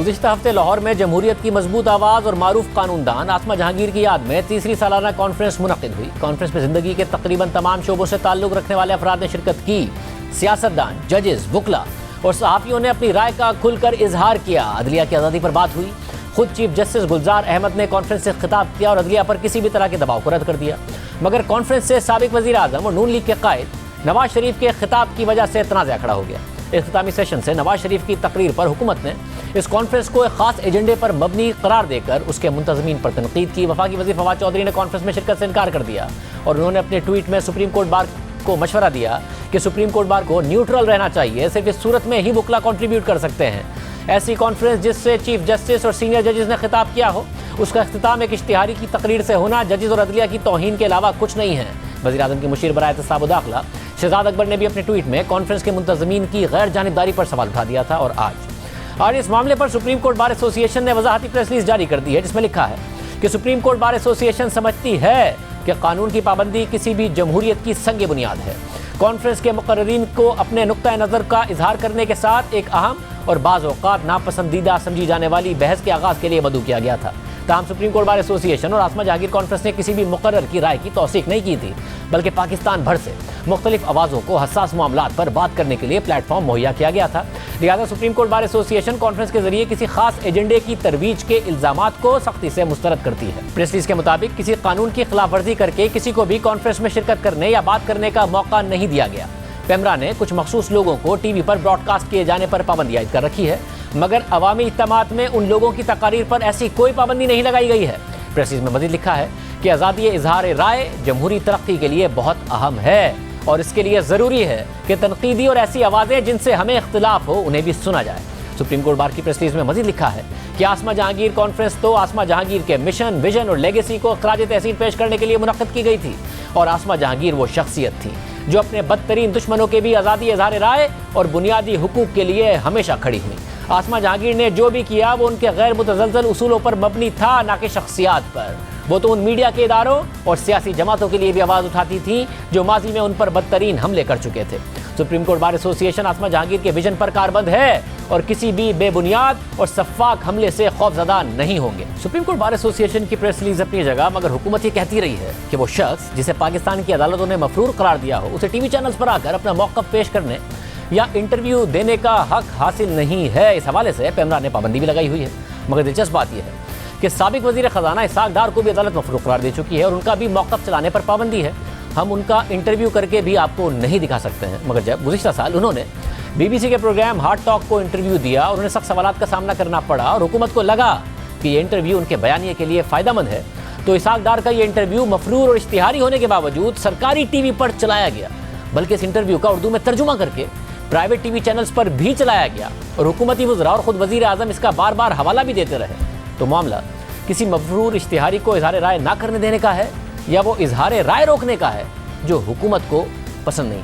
گزشتہ ہفتے لاہور میں جمہوریت کی مضبوط آواز اور معروف قانون دان آسما جہانگیر کی یاد میں تیسری سالانہ کانفرنس منعقد ہوئی۔ کانفرنس میں زندگی کے تقریباً تمام شعبوں سے تعلق رکھنے والے افراد نے شرکت کی۔ سیاستدان، ججز، وکلاء اور صحافیوں نے اپنی رائے کا کھل کر اظہار کیا۔ عدلیہ کی آزادی پر بات ہوئی۔ خود چیف جسٹس گلزار احمد نے کانفرنس سے خطاب کیا اور عدلیہ پر کسی بھی طرح کے دباؤ کو رد کر دیا، مگر کانفرنس سے سابق وزیر اعظم اور نون لیگ کے قائد نواز شریف کے خطاب کی وجہ سے تنازع کھڑا ہو گیا۔ اختتامی سیشن سے نواز شریف کی تقریر پر حکومت نے اس کانفرنس کو ایک خاص ایجنڈے پر مبنی قرار دے کر اس کے منتظمین پر تنقید کی۔ وفاقی وزیر فواد چودھری نے کانفرنس میں شرکت سے انکار کر دیا اور انہوں نے اپنے ٹویٹ میں سپریم کورٹ بار کو مشورہ دیا کہ سپریم کورٹ بار کو نیوٹرل رہنا چاہیے، صرف اس صورت میں ہی وکلاء کنٹریبیوٹ کر سکتے ہیں۔ ایسی کانفرنس جس سے چیف جسٹس اور سینئر ججز نے خطاب کیا ہو، اس کا اختتام ایک اشتہاری کی تقریر سے ہونا ججز اور عدلیہ کی توہین کے علاوہ کچھ نہیں ہے۔ وزیر اعظم کی مشیر برائے اعتصاب و داخلہ شہزاد اکبر نے بھی اپنے ٹویٹ میں کانفرنس کے منتظمین کی غیر جانبداری پر سوال اٹھا دیا تھا اور آج اس معاملے پر سپریم کورٹ بار ایسوسی ایشن نے وضاحتی پریس ریلیز جاری کر دی ہے، جس میں لکھا ہے کہ سپریم کورٹ بار ایسوسی ایشن سمجھتی ہے کہ قانون کی پابندی کسی بھی جمہوریت کی سنگ بنیاد ہے۔ کانفرنس کے مقررین کو اپنے نقطہ نظر کا اظہار کرنے کے ساتھ ایک اہم اور بعض اوقات ناپسندیدہ سمجھی جانے والی بحث کے آغاز کے لیے مدعو کیا گیا تھا۔ تاہم سپریم کورٹ بار ایسوسی ایشن اور آسما جہانگیر کانفرنس نے کسی بھی مقرر کی رائے کی توثیق نہیں کی تھی، بلکہ پاکستان بھر سے مختلف آوازوں کو حساس معاملات پر بات کرنے کے لیے پلیٹ فارم مہیا کیا گیا تھا۔ لہٰذا سپریم کورٹ بار ایسوسی ایشن کانفرنس کے ذریعے کسی خاص ایجنڈے کی ترویج کے الزامات کو سختی سے مسترد کرتی ہے۔ پریس ریلیز کے مطابق کسی قانون کی خلاف ورزی کر کے کسی کو بھی کانفرنس میں شرکت کرنے یا بات کرنے کا موقع نہیں دیا گیا۔ پیمرا نے کچھ مخصوص لوگوں کو ٹی وی پر براڈ کاسٹ کیے جانے پر پابندی عائد کر رکھی ہے، مگر عوامی اجتماعات میں ان لوگوں کی تقاریر پر ایسی کوئی پابندی نہیں لگائی گئی ہے۔ پریس ریلیز میں مزید لکھا ہے کہ آزادی اظہار رائے جمہوری ترقی کے لیے بہت اہم ہے اور اس کے لیے ضروری ہے کہ تنقیدی اور ایسی آوازیں جن سے ہمیں اختلاف ہو انہیں بھی سنا جائے۔ سپریم کورٹ بار کی پریس ریلیز میں مزید لکھا ہے کہ آسما جہانگیر کانفرنس تو آسما جہانگیر کے مشن، ویژن اور لیگیسی کو خراج تحسین پیش کرنے کے لیے منعقد کی گئی تھی، اور آسما جہانگیر وہ شخصیت تھی جو اپنے بدترین دشمنوں کے بھی آزادی اظہار رائے اور بنیادی حقوق کے لیے ہمیشہ کھڑی ہوئی۔ آسما جہانگیر نے جو بھی کیا وہ ان کے غیر متزلزل اصولوں پر مبنی تھا، نہ کہ شخصیات پر۔ وہ تو ان میڈیا کے اداروں اور سیاسی جماعتوں کے لیے بھی آواز اٹھاتی تھی جو ماضی میں ان پر بدترین حملے کر چکے تھے۔ سپریم کورٹ بار ایسوسی ایشن آسما جہانگیر کے ویژن پر کاربند ہے اور کسی بھی بے بنیاد اور سفاک حملے سے خوفزدہ نہیں ہوں گے۔ سپریم کورٹ بار ایسوسی ایشن کی پریس ریلیز اپنی جگہ، مگر حکومت یہ کہتی رہی ہے کہ وہ شخص جسے پاکستان کی عدالتوں نے مفرور قرار دیا ہو، اسے ٹی وی چینلز پر آ کر اپنا موقف پیش کرنے یا انٹرویو دینے کا حق حاصل نہیں ہے۔ اس حوالے سے پیمرا نے پابندی بھی لگائی ہوئی ہے، مگر دلچسپ بات یہ ہے کہ سابق وزیر خزانہ اسحاق ڈار کو بھی عدالت مفروغ قرار دے چکی ہے اور ان کا بھی موقف چلانے پر پابندی ہے۔ ہم ان کا انٹرویو کر کے بھی آپ کو نہیں دکھا سکتے ہیں، مگر جب گزشتہ سال انہوں نے بی بی سی کے پروگرام ہارٹ ٹاک کو انٹرویو دیا اور انہیں سخت سوالات کا سامنا کرنا پڑا اور حکومت کو لگا کہ یہ انٹرویو ان کے بیانیے کے لیے فائدہ مند ہے، تو اسحاق ڈار کا یہ انٹرویو مفرور اور اشتہاری ہونے کے باوجود سرکاری ٹی وی پر چلایا گیا، بلکہ اس انٹرویو کا اردو میں ترجمہ کر کے پرائیویٹ ٹی وی چینلز پر بھی چلایا گیا اور حکومتی وزراء اور خود وزیر اعظم اس کا بار بار حوالہ بھی دیتے رہے۔ تو معاملہ کسی مفرور اشتہاری کو اظہار رائے نہ کرنے دینے کا ہے یا وہ اظہار رائے روکنے کا ہے جو حکومت کو پسند نہیں۔